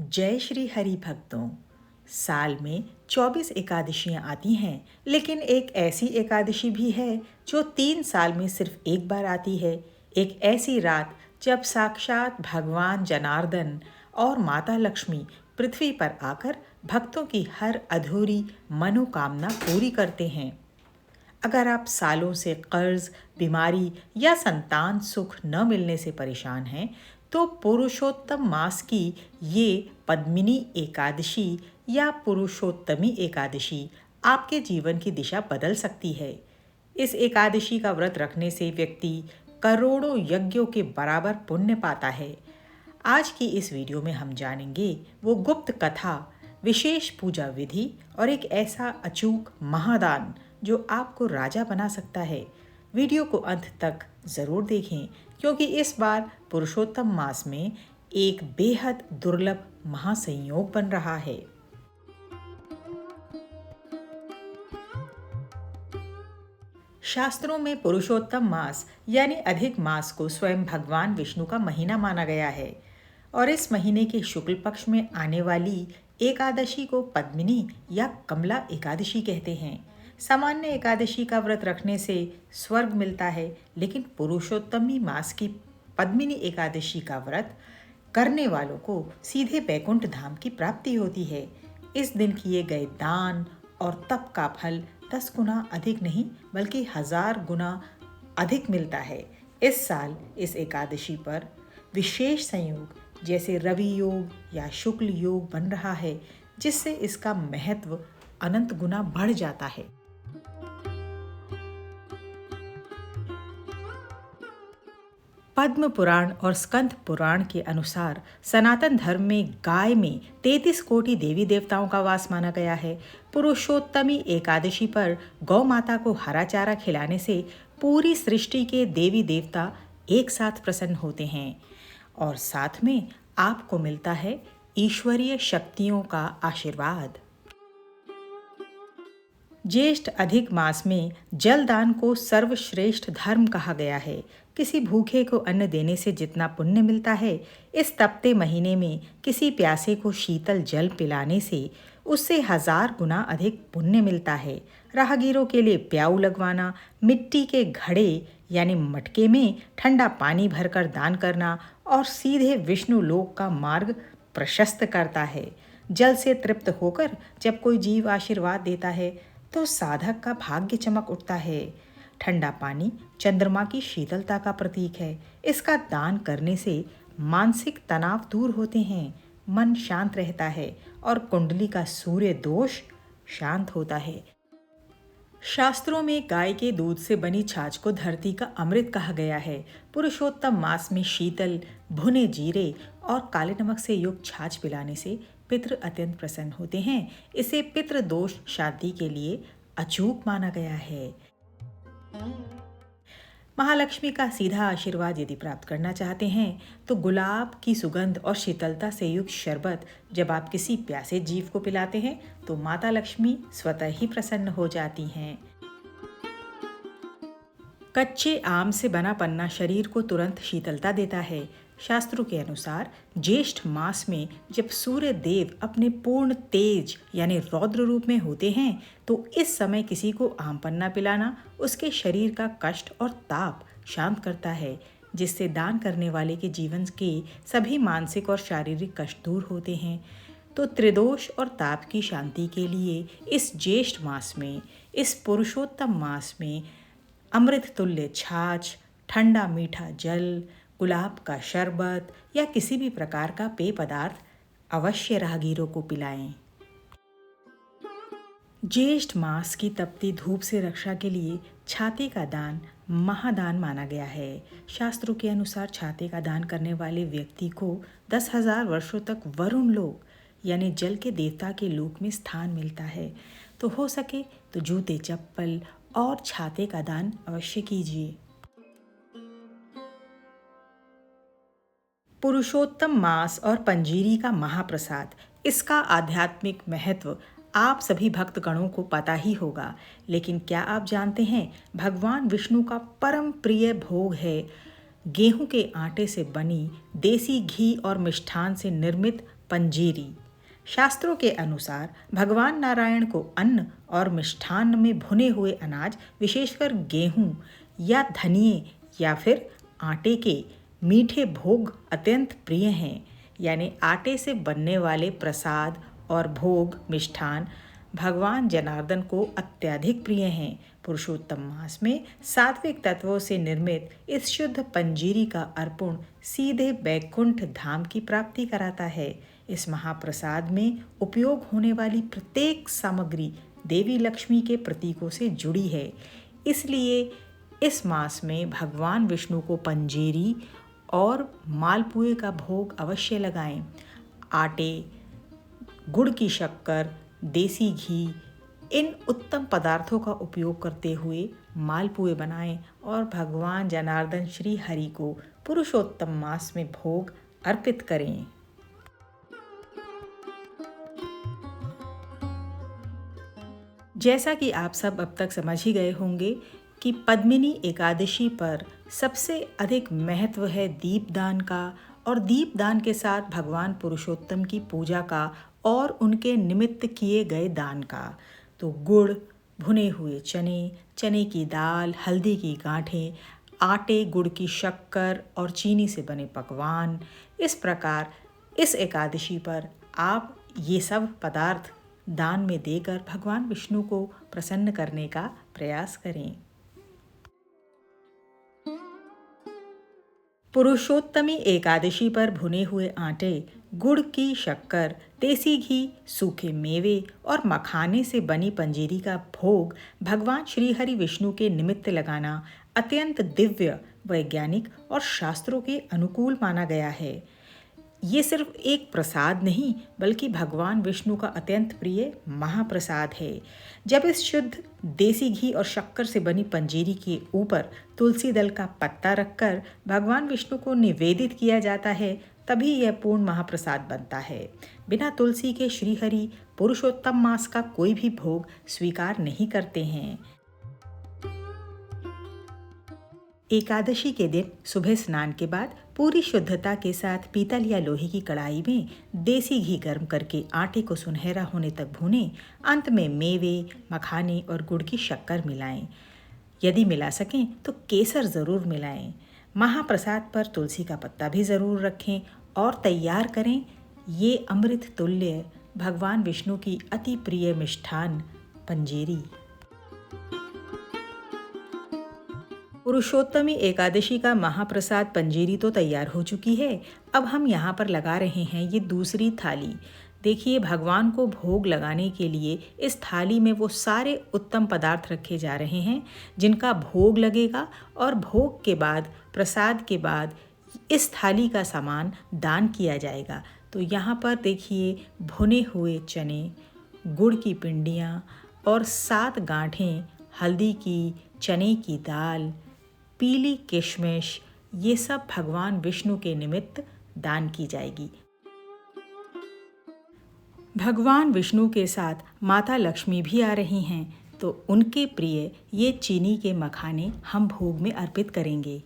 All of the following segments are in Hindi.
जय श्री हरि भक्तों। साल में 24 एकादशियाँ आती हैं, लेकिन एक ऐसी एकादशी भी है जो 3 साल में सिर्फ एक बार आती है। एक ऐसी रात जब साक्षात भगवान जनार्दन और माता लक्ष्मी पृथ्वी पर आकर भक्तों की हर अधूरी मनोकामना पूरी करते हैं। अगर आप सालों से कर्ज, बीमारी या संतान सुख न मिलने से परेशान हैं, तो पुरुषोत्तम मास की ये पद्मिनी एकादशी या पुरुषोत्तमी एकादशी आपके जीवन की दिशा बदल सकती है। इस एकादशी का व्रत रखने से व्यक्ति करोड़ों यज्ञों के बराबर पुण्य पाता है। आज की इस वीडियो में हम जानेंगे वो गुप्त कथा, विशेष पूजा विधि और एक ऐसा अचूक महादान जो आपको राजा बना सकता है। वीडियो को अंत तक ज़रूर देखें, क्योंकि इस बार पुरुषोत्तम मास में एक बेहद दुर्लभ महासंयोग बन रहा है। शास्त्रों में पुरुषोत्तम मास यानी अधिक मास को स्वयं भगवान विष्णु का महीना माना गया है और इस महीने के शुक्ल पक्ष में आने वाली एकादशी को पद्मिनी या कमला एकादशी कहते हैं। सामान्य एकादशी का व्रत रखने से स्वर्ग मिलता है, लेकिन पुरुषोत्तमी मास की पद्मिनी एकादशी का व्रत करने वालों को सीधे बैकुंठ धाम की प्राप्ति होती है। इस दिन किए गए दान और तप का फल 10 गुना अधिक नहीं बल्कि 1000 गुना अधिक मिलता है। इस साल इस एकादशी पर विशेष संयोग जैसे रवि योग या शुक्ल योग बन रहा है, जिससे इसका महत्व अनंत गुना बढ़ जाता है। पद्म पुराण और स्कंद पुराण के अनुसार सनातन धर्म में गाय में 33 कोटि देवी देवताओं का वास माना गया है। पुरुषोत्तमी एकादशी पर गौ माता को हरा चारा खिलाने से पूरी सृष्टि के देवी देवता एक साथ प्रसन्न होते हैं और साथ में आपको मिलता है ईश्वरीय शक्तियों का आशीर्वाद। ज्येष्ठ अधिक मास में जलदान को सर्वश्रेष्ठ धर्म कहा गया है। किसी भूखे को अन्न देने से जितना पुण्य मिलता है, इस तपते महीने में किसी प्यासे को शीतल जल पिलाने से उससे 1000 गुना अधिक पुण्य मिलता है। राहगीरों के लिए प्याऊ लगवाना, मिट्टी के घड़े यानी मटके में ठंडा पानी भरकर दान करना और सीधे विष्णु लोक का मार्ग प्रशस्त करता है। जल से तृप्त होकर जब कोई जीव आशीर्वाद देता है तो साधक का भाग्य चमक उठता है। ठंडा पानी चंद्रमा की शीतलता का प्रतीक है। इसका दान करने से मानसिक तनाव दूर होते हैं, मन शांत रहता है और कुंडली का सूर्य दोष शांत होता है। शास्त्रों में गाय के दूध से बनी छाछ को धरती का अमृत कहा गया है। पुरुषोत्तम मास में शीतल भुने जीरे और काले नमक से युक्त छाछ पिलाने से पितृ अत्यंत प्रसन्न होते हैं। इसे पितृ दोष शांति के लिए अचूक माना गया है। महालक्ष्मी का सीधा आशीर्वाद यदि प्राप्त करना चाहते हैं तो गुलाब की सुगंध और शीतलता से युक्त शरबत जब आप किसी प्यासे जीव को पिलाते हैं तो माता लक्ष्मी स्वतः ही प्रसन्न हो जाती हैं। कच्चे आम से बना पन्ना शरीर को तुरंत शीतलता देता है। शास्त्रों के अनुसार ज्येष्ठ मास में जब सूर्य देव अपने पूर्ण तेज यानी रौद्र रूप में होते हैं तो इस समय किसी को आम पन्ना पिलाना उसके शरीर का कष्ट और ताप शांत करता है, जिससे दान करने वाले के जीवन के सभी मानसिक और शारीरिक कष्ट दूर होते हैं। तो त्रिदोष और ताप की शांति के लिए इस ज्येष्ठ मास में, इस पुरुषोत्तम मास में अमृत तुल्य छाछ, ठंडा मीठा जल, गुलाब का शरबत या किसी भी प्रकार का पेय पदार्थ अवश्य राहगीरों को पिलाएं। ज्येष्ठ मास की तपती धूप से रक्षा के लिए छाते का दान महादान माना गया है। शास्त्रों के अनुसार छाते का दान करने वाले व्यक्ति को 10,000 वर्षों तक वरुण लोक यानी जल के देवता के लोक में स्थान मिलता है। तो हो सके तो जूते, चप्पल और छाते का दान अवश्य कीजिए। पुरुषोत्तम मास और पंजीरी का महाप्रसाद, इसका आध्यात्मिक महत्व आप सभी भक्तगणों को पता ही होगा, लेकिन क्या आप जानते हैं भगवान विष्णु का परम प्रिय भोग है गेहूं के आटे से बनी देसी घी और मिष्ठान से निर्मित पंजीरी। शास्त्रों के अनुसार भगवान नारायण को अन्न और मिष्ठान्न में भुने हुए अनाज, विशेषकर गेहूं या धनिये या फिर आटे के मीठे भोग अत्यंत प्रिय हैं। यानी आटे से बनने वाले प्रसाद और भोग मिष्ठान भगवान जनार्दन को अत्यधिक प्रिय हैं। पुरुषोत्तम मास में सात्विक तत्वों से निर्मित इस शुद्ध पंजीरी का अर्पण सीधे बैकुंठ धाम की प्राप्ति कराता है। इस महाप्रसाद में उपयोग होने वाली प्रत्येक सामग्री देवी लक्ष्मी के प्रतीकों से जुड़ी है। इसलिए इस मास में भगवान विष्णु को पंजीरी और मालपुए का भोग अवश्य लगाएं। आटे, गुड़ की शक्कर, देसी घी, इन उत्तम पदार्थों का उपयोग करते हुए मालपुए बनाएं और भगवान जनार्दन श्री हरि को पुरुषोत्तम मास में भोग अर्पित करें। जैसा कि आप सब अब तक समझ ही गए होंगे कि पद्मिनी एकादशी पर सबसे अधिक महत्व है दीपदान का, और दीपदान के साथ भगवान पुरुषोत्तम की पूजा का और उनके निमित्त किए गए दान का। तो गुड़, भुने हुए चने, चने की दाल, हल्दी की गांठें, आटे, गुड़ की शक्कर और चीनी से बने पकवान, इस प्रकार इस एकादशी पर आप ये सब पदार्थ दान में देकर भगवान विष्णु को प्रसन्न करने का प्रयास करें। पुरुषोत्तमी एकादशी पर भुने हुए आटे, गुड़ की शक्कर, देसी घी, सूखे मेवे और मखाने से बनी पंजीरी का भोग भगवान श्री हरि विष्णु के निमित्त लगाना अत्यंत दिव्य, वैज्ञानिक और शास्त्रों के अनुकूल माना गया है। ये सिर्फ एक प्रसाद नहीं बल्कि भगवान विष्णु का अत्यंत प्रिय महाप्रसाद है। जब इस शुद्ध देसी घी और शक्कर से बनी पंजीरी के ऊपर तुलसी दल का पत्ता रखकर भगवान विष्णु को निवेदित किया जाता है, तभी यह पूर्ण महाप्रसाद बनता है। बिना तुलसी के श्रीहरि पुरुषोत्तम मास का कोई भी भोग स्वीकार नहीं करते हैं। एकादशी के दिन सुबह स्नान के बाद पूरी शुद्धता के साथ पीतल या लोहे की कढ़ाई में देसी घी गर्म करके आटे को सुनहरा होने तक भूनें। अंत में मेवे, मखाने और गुड़ की शक्कर मिलाएं। यदि मिला सकें तो केसर ज़रूर मिलाएं। महाप्रसाद पर तुलसी का पत्ता भी ज़रूर रखें और तैयार करें ये अमृत तुल्य भगवान विष्णु की अति प्रिय मिष्ठान पंजीरी। पुरुषोत्तमी एकादशी का महाप्रसाद पंजीरी तो तैयार हो चुकी है। अब हम यहाँ पर लगा रहे हैं ये दूसरी थाली। देखिए, भगवान को भोग लगाने के लिए इस थाली में वो सारे उत्तम पदार्थ रखे जा रहे हैं जिनका भोग लगेगा, और भोग के बाद, प्रसाद के बाद इस थाली का सामान दान किया जाएगा। तो यहाँ पर देखिए, भुने हुए चने, गुड़ की पिंडियाँ और 7 गांठें हल्दी की, चने की दाल, पीली किशमिश, ये सब भगवान विष्णु के निमित्त दान की जाएगी। भगवान विष्णु के साथ माता लक्ष्मी भी आ रही हैं, तो उनके प्रिय ये चीनी के मखाने हम भोग में अर्पित करेंगे।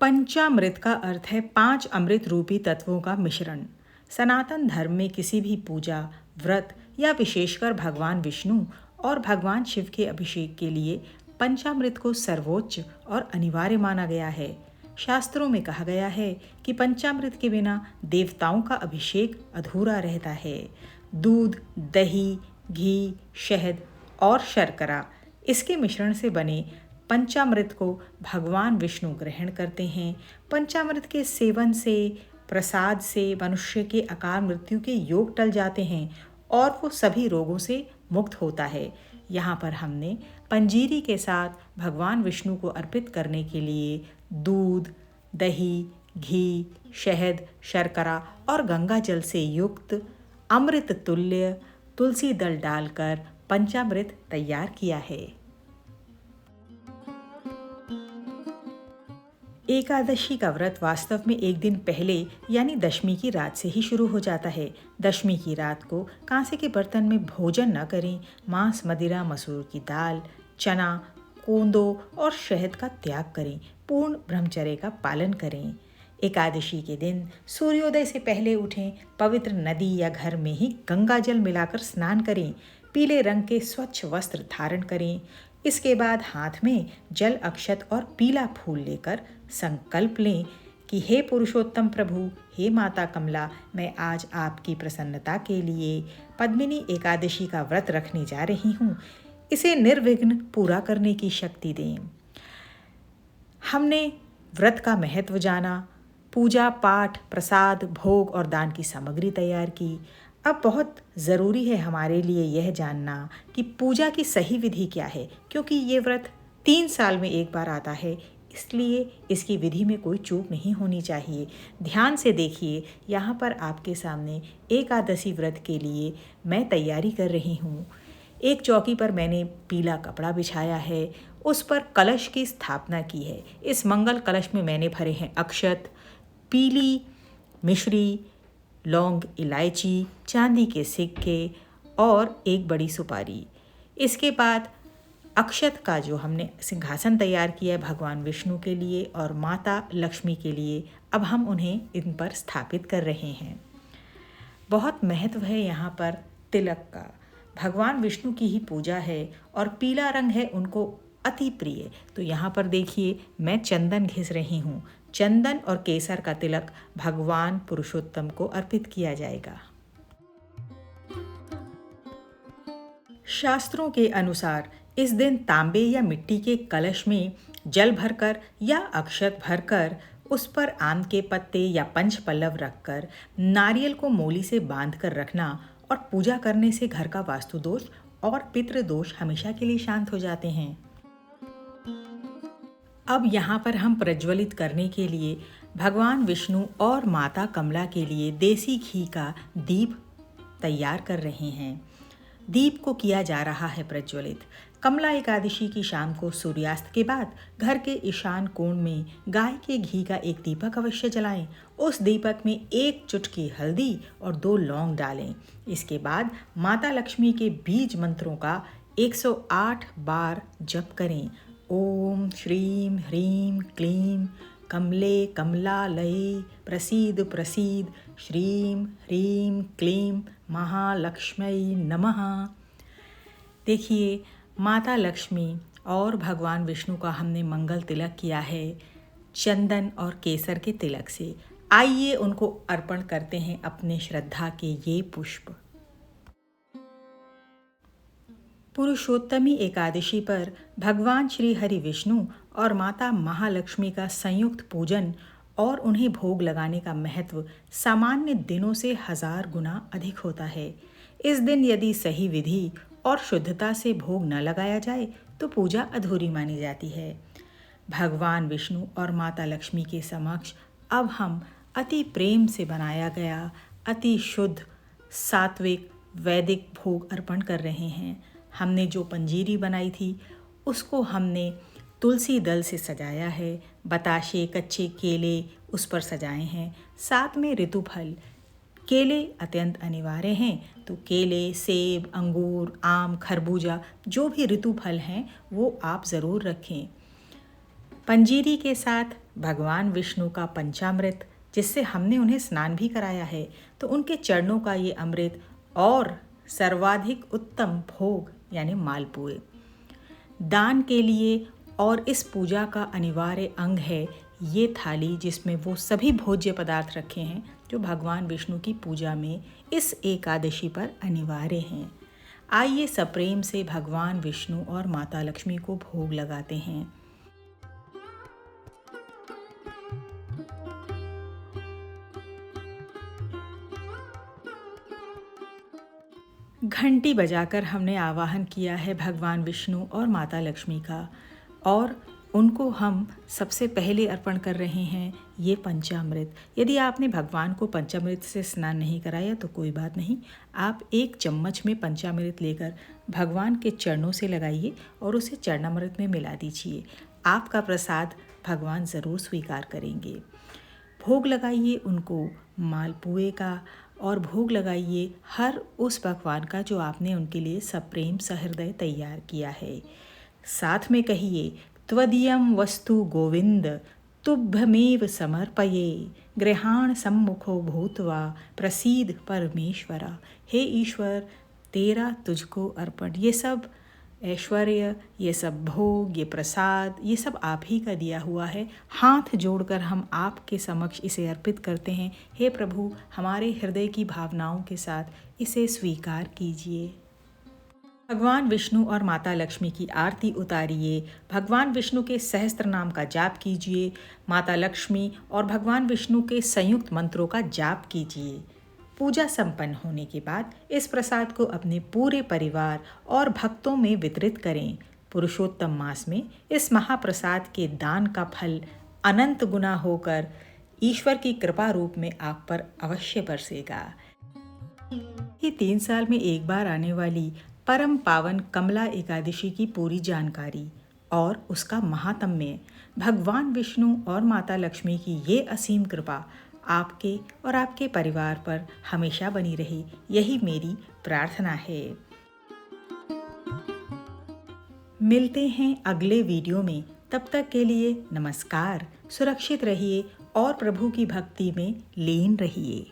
पंचामृत का अर्थ है 5 अमृत रूपी तत्वों का मिश्रण। सनातन धर्म में किसी भी पूजा, व्रत या विशेषकर भगवान विष्णु और भगवान शिव के अभिषेक के लिए पंचामृत को सर्वोच्च और अनिवार्य माना गया है। शास्त्रों में कहा गया है कि पंचामृत के बिना देवताओं का अभिषेक अधूरा रहता है। दूध, दही, घी, शहद और शर्करा, इसके मिश्रण से बने पंचामृत को भगवान विष्णु ग्रहण करते हैं। पंचामृत के सेवन से, प्रसाद से मनुष्य के अकाल मृत्यु के योग टल जाते हैं और वो सभी रोगों से मुक्त होता है। यहाँ पर हमने पंजीरी के साथ भगवान विष्णु को अर्पित करने के लिए दूध, दही, घी, शहद, शर्करा और गंगा जल से युक्त अमृत तुल्य तुलसी दल डालकर पंचामृत तैयार किया है। एकादशी का व्रत वास्तव में एक दिन पहले यानी दशमी की रात से ही शुरू हो जाता है। दशमी की रात को कांसे के बर्तन में भोजन न करें। मांस, मदिरा, मसूर की दाल, चना, कोंदो और शहद का त्याग करें। पूर्ण ब्रह्मचर्य का पालन करें। एकादशी के दिन सूर्योदय से पहले उठें, पवित्र नदी या घर में ही गंगा जल मिलाकर स्नान करें, पीले रंग के स्वच्छ वस्त्र धारण करें। इसके बाद हाथ में जल अक्षत और पीला फूल लेकर संकल्प लें कि हे पुरुषोत्तम प्रभु, हे माता कमला, मैं आज आपकी प्रसन्नता के लिए पद्मिनी एकादशी का व्रत रखने जा रही हूँ। इसे निर्विघ्न पूरा करने की शक्ति दें। हमने व्रत का महत्व जाना, पूजा पाठ, प्रसाद, भोग और दान की सामग्री तैयार की। अब बहुत ज़रूरी है हमारे लिए यह जानना कि पूजा की सही विधि क्या है, क्योंकि ये व्रत 3 साल में एक बार आता है, इसलिए इसकी विधि में कोई चूक नहीं होनी चाहिए। ध्यान से देखिए, यहाँ पर आपके सामने एकादशी व्रत के लिए मैं तैयारी कर रही हूँ। एक चौकी पर मैंने पीला कपड़ा बिछाया है, उस पर कलश की स्थापना की है। इस मंगल कलश में मैंने भरे हैं अक्षत, पीली मिश्री, लौंग, इलायची, चांदी के सिक्के और एक बड़ी सुपारी। इसके बाद अक्षत का जो हमने सिंहासन तैयार किया है भगवान विष्णु के लिए और माता लक्ष्मी के लिए, अब हम उन्हें इन पर स्थापित कर रहे हैं। बहुत महत्व है यहाँ पर तिलक का। भगवान विष्णु की ही पूजा है और पीला रंग है उनको अति प्रिय। तो यहाँ पर देखिए, मैं चंदन घिस रही हूँ। चंदन और केसर का तिलक भगवान पुरुषोत्तम को अर्पित किया जाएगा। शास्त्रों के अनुसार इस दिन तांबे या मिट्टी के कलश में जल भरकर या अक्षत भरकर उस पर आम के पत्ते या पंच पल्लव रखकर नारियल को मोली से बांध कर रखना और पूजा करने से घर का वास्तु दोष और पितृ दोष हमेशा के लिए शांत हो जाते हैं। अब यहाँ पर हम प्रज्वलित करने के लिए भगवान विष्णु और माता कमला के लिए देसी घी का दीप तैयार कर रहे हैं। दीप को किया जा रहा है प्रज्वलित। कमला एकादशी की शाम को सूर्यास्त के बाद घर के ईशान कोण में गाय के घी का एक दीपक अवश्य जलाएं। उस दीपक में 1 चुटकी हल्दी और 2 लौंग डालें। इसके बाद माता लक्ष्मी के बीज मंत्रों का 108 बार जप करें। ओम श्रीम ह्रीम क्लीम कमले कमलालये प्रसीद प्रसीद श्रीम ह्रीम क्लीम महालक्ष्मी नमः। देखिए, माता लक्ष्मी और भगवान विष्णु का हमने मंगल तिलक किया है चंदन और केसर के तिलक से। आइए उनको अर्पण करते हैं अपने श्रद्धा के ये पुष्प। पुरुषोत्तमी एकादशी पर भगवान श्री हरि विष्णु और माता महालक्ष्मी का संयुक्त पूजन और उन्हें भोग लगाने का महत्व सामान्य दिनों से 1000 गुना अधिक होता है। इस दिन यदि सही विधि और शुद्धता से भोग न लगाया जाए तो पूजा अधूरी मानी जाती है। भगवान विष्णु और माता लक्ष्मी के समक्ष अब हम अति प्रेम से बनाया गया अति शुद्ध सात्विक वैदिक भोग अर्पण कर रहे हैं। हमने जो पंजीरी बनाई थी उसको हमने तुलसी दल से सजाया है, बताशे कच्चे केले उस पर सजाए हैं, साथ में ऋतुफल। केले अत्यंत अनिवार्य हैं, तो केले, सेब, अंगूर, आम, खरबूजा जो भी ऋतु फल हैं वो आप ज़रूर रखें। पंजीरी के साथ भगवान विष्णु का पंचामृत, जिससे हमने उन्हें स्नान भी कराया है, तो उनके चरणों का ये अमृत और सर्वाधिक उत्तम भोग यानी मालपुए। दान के लिए और इस पूजा का अनिवार्य अंग है ये थाली, जिसमें वो सभी भोज्य पदार्थ रखे हैं जो भगवान विष्णु की पूजा में इस एकादशी पर अनिवार्य हैं। आइए सप्रेम से भगवान विष्णु और माता लक्ष्मी को भोग लगाते हैं। घंटी बजाकर हमने आवाहन किया है भगवान विष्णु और माता लक्ष्मी का, और उनको हम सबसे पहले अर्पण कर रहे हैं ये पंचामृत। यदि आपने भगवान को पंचामृत से स्नान नहीं कराया तो कोई बात नहीं, आप 1 चम्मच में पंचामृत लेकर भगवान के चरणों से लगाइए और उसे चरणामृत में मिला दीजिए। आपका प्रसाद भगवान ज़रूर स्वीकार करेंगे। भोग लगाइए उनको मालपुए का, और भोग लगाइए हर उस पकवान का जो आपने उनके लिए सप्रेम सहृदय तैयार किया है। साथ में कहिए त्वदीयम वस्तु गोविंद तुभ्यमेव समर्पये गृहाण सम्मुखो भूत्वा प्रसीद परमेश्वरा। हे ईश्वर, तेरा तुझको अर्पण। ये सब ऐश्वर्य, ये सब भोग, ये प्रसाद, ये सब आप ही का दिया हुआ है। हाथ जोड़कर हम आपके समक्ष इसे अर्पित करते हैं। हे प्रभु, हमारे हृदय की भावनाओं के साथ इसे स्वीकार कीजिए। भगवान विष्णु और माता लक्ष्मी की आरती उतारिए। भगवान विष्णु के सहस्त्र नाम का जाप कीजिए। माता लक्ष्मी और भगवान विष्णु के संयुक्त मंत्रों का जाप कीजिए। पूजा संपन्न होने के बाद इस प्रसाद को अपने पूरे परिवार और भक्तों में वितरित करें। पुरुषोत्तम मास में इस महाप्रसाद के दान का फल अनंत गुना होकर ईश्वर की कृपा रूप में आप पर अवश्य बरसेगा। ये 3 साल में एक बार आने वाली परम पावन कमला एकादशी की पूरी जानकारी और उसका महात्म्य, भगवान विष्णु और माता लक्ष्मी की ये असीम कृपा आपके और आपके परिवार पर हमेशा बनी रहे, यही मेरी प्रार्थना है। मिलते हैं अगले वीडियो में। तब तक के लिए नमस्कार। सुरक्षित रहिए और प्रभु की भक्ति में लीन रहिए।